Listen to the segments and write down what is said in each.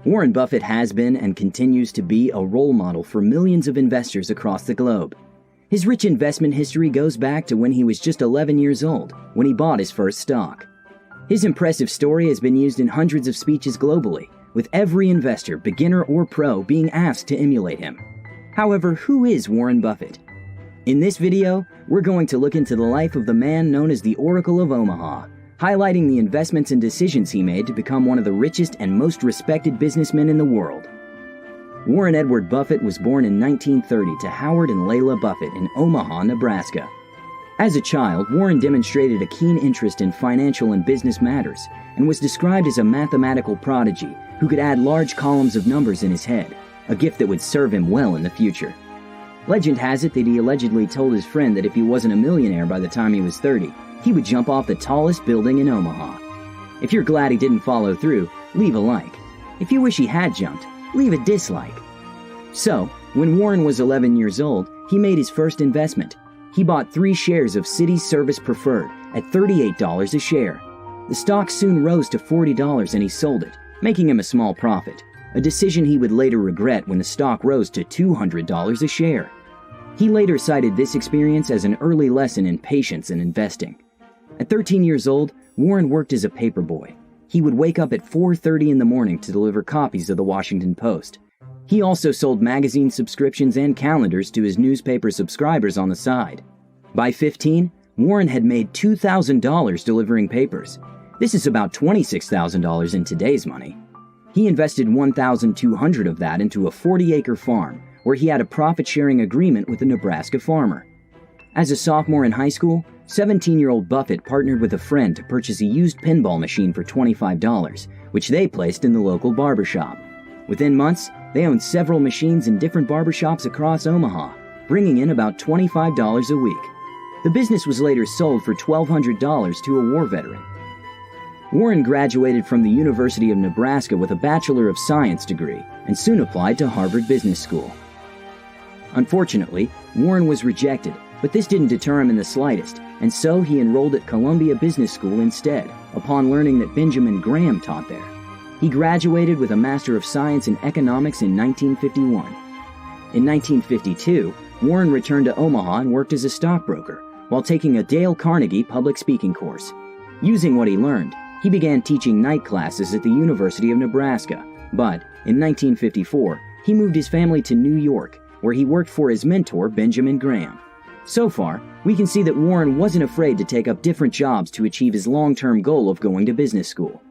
Warren Buffett has been and continues to be a role model for millions of investors across the globe. His rich investment history goes back to when he was just 11 years old, when he bought his first stock. His impressive story has been used in hundreds of speeches globally, with every investor, beginner or pro, being asked to emulate him. However, who is Warren Buffett? In this video, we're going to look into the life of the man known as the Oracle of Omaha, highlighting the investments and decisions he made to become one of the richest and most respected businessmen in the world. Warren Edward Buffett was born in 1930 to Howard and Layla Buffett in Omaha, Nebraska. As a child, Warren demonstrated a keen interest in financial and business matters and was described as a mathematical prodigy who could add large columns of numbers in his head, a gift that would serve him well in the future. Legend has it that he allegedly told his friend that if he wasn't a millionaire by the time he was 30, he would jump off the tallest building in Omaha. If you're glad he didn't follow through, leave a like. If you wish he had jumped, leave a dislike. So, when Warren was 11 years old, he made his first investment. He bought 3 shares of City Service Preferred at $38 a share. The stock soon rose to $40 and he sold it, making him a small profit, a decision he would later regret when the stock rose to $200 a share. He later cited this experience as an early lesson in patience and investing. At 13 years old, Warren worked as a paperboy. He would wake up at 4:30 in the morning to deliver copies of the Washington Post. He also sold magazine subscriptions and calendars to his newspaper subscribers on the side. By 15, Warren had made $2,000 delivering papers. This is about $26,000 in today's money. He invested $1,200 of that into a 40-acre farm, where he had a profit-sharing agreement with a Nebraska farmer. As a sophomore in high school, 17-year-old Buffett partnered with a friend to purchase a used pinball machine for $25, which they placed in the local barbershop. Within months, they owned several machines in different barbershops across Omaha, bringing in about $25 a week. The business was later sold for $1,200 to a war veteran. Warren graduated from the University of Nebraska with a Bachelor of Science degree and soon applied to Harvard Business School. Unfortunately, Warren was rejected, but this didn't deter him in the slightest, and so he enrolled at Columbia Business School instead, upon learning that Benjamin Graham taught there. He graduated with a Master of Science in Economics in 1951. In 1952, Warren returned to Omaha and worked as a stockbroker, while taking a Dale Carnegie public speaking course. Using what he learned, he began teaching night classes at the University of Nebraska, but in 1954, he moved his family to New York, where he worked for his mentor, Benjamin Graham. So far, we can see that Warren wasn't afraid to take up different jobs to achieve his long-term goal of going to business school.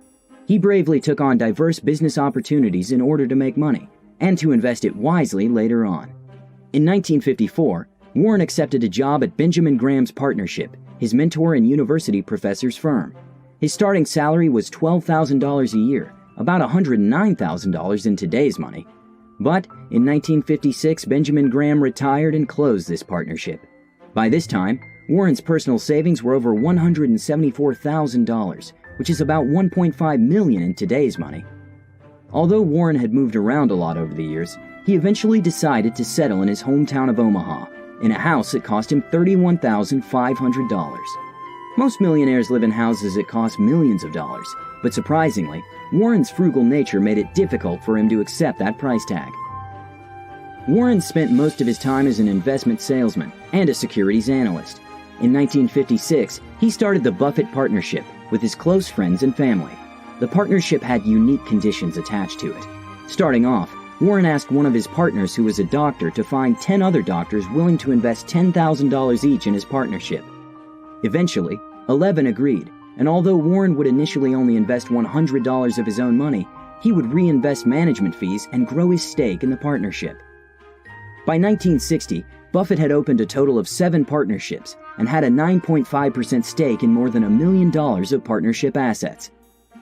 He bravely took on diverse business opportunities in order to make money, and to invest it wisely later on. In 1954, Warren accepted a job at Benjamin Graham's partnership, his mentor and university professor's firm. His starting salary was $12,000 a year, about $109,000 in today's money. But in 1956, Benjamin Graham retired and closed this partnership. By this time, Warren's personal savings were over $174,000, which is about $1.5 million in today's money. Although Warren had moved around a lot over the years, he eventually decided to settle in his hometown of Omaha, in a house that cost him $31,500. Most millionaires live in houses that cost millions of dollars, but surprisingly, Warren's frugal nature made it difficult for him to accept that price tag. Warren spent most of his time as an investment salesman and a securities analyst. In 1956, he started the Buffett Partnership with his close friends and family. The partnership had unique conditions attached to it. Starting off, Warren asked one of his partners who was a doctor to find 10 other doctors willing to invest $10,000 each in his partnership. Eventually, 11 agreed, and although Warren would initially only invest $100 of his own money, he would reinvest management fees and grow his stake in the partnership. By 1960, Buffett had opened a total of 7 partnerships and had a 9.5% stake in more than $1 million of partnership assets.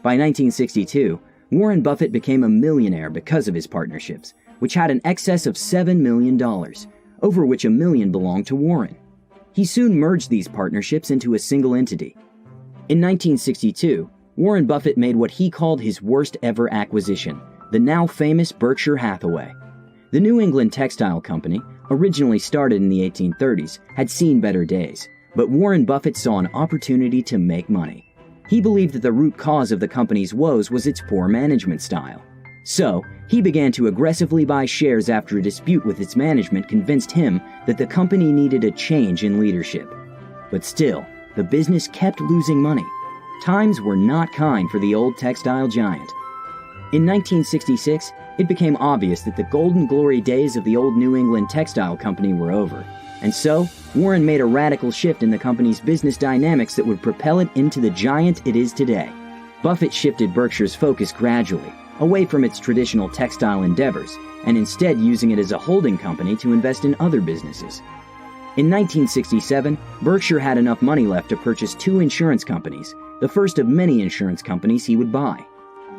By 1962, Warren Buffett became a millionaire because of his partnerships, which had an excess of $7 million, over which $1 million belonged to Warren. He soon merged these partnerships into a single entity. In 1962, Warren Buffett made what he called his worst ever acquisition, the now famous Berkshire Hathaway. The New England textile company, originally started in the 1830s, had seen better days, but Warren Buffett saw an opportunity to make money. He believed that the root cause of the company's woes was its poor management style. So, he began to aggressively buy shares after a dispute with its management convinced him that the company needed a change in leadership. But still, the business kept losing money. Times were not kind for the old textile giant. In 1966, it became obvious that the golden glory days of the old New England textile company were over. And so, Warren made a radical shift in the company's business dynamics that would propel it into the giant it is today. Buffett shifted Berkshire's focus gradually, away from its traditional textile endeavors, and instead using it as a holding company to invest in other businesses. In 1967, Berkshire had enough money left to purchase 2 insurance companies, the first of many insurance companies he would buy.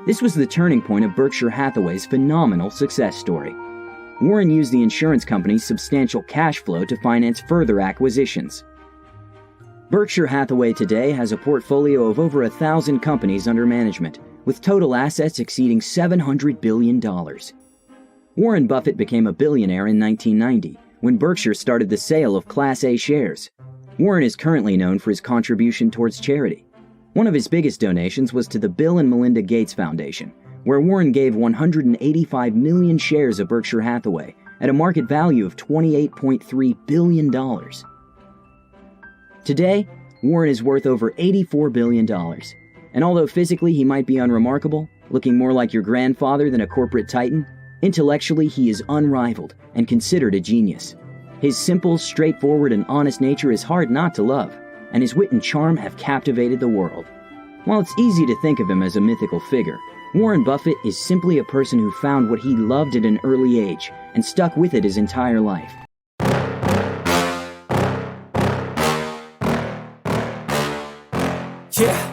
This was the turning point of Berkshire Hathaway's phenomenal success story. Warren used the insurance company's substantial cash flow to finance further acquisitions. Berkshire Hathaway today has a portfolio of over 1,000 companies under management, with total assets exceeding $700 billion. Warren Buffett became a billionaire in 1990, when Berkshire started the sale of Class A shares. Warren is currently known for his contribution towards charity. One of his biggest donations was to the Bill and Melinda Gates Foundation, where Warren gave 185 million shares of Berkshire Hathaway at a market value of $28.3 billion. Today, Warren is worth over $84 billion. And although physically he might be unremarkable, looking more like your grandfather than a corporate titan, intellectually he is unrivaled and considered a genius. His simple, straightforward, and honest nature is hard not to love, and his wit and charm have captivated the world. While it's easy to think of him as a mythical figure, Warren Buffett is simply a person who found what he loved at an early age and stuck with it his entire life. Yeah.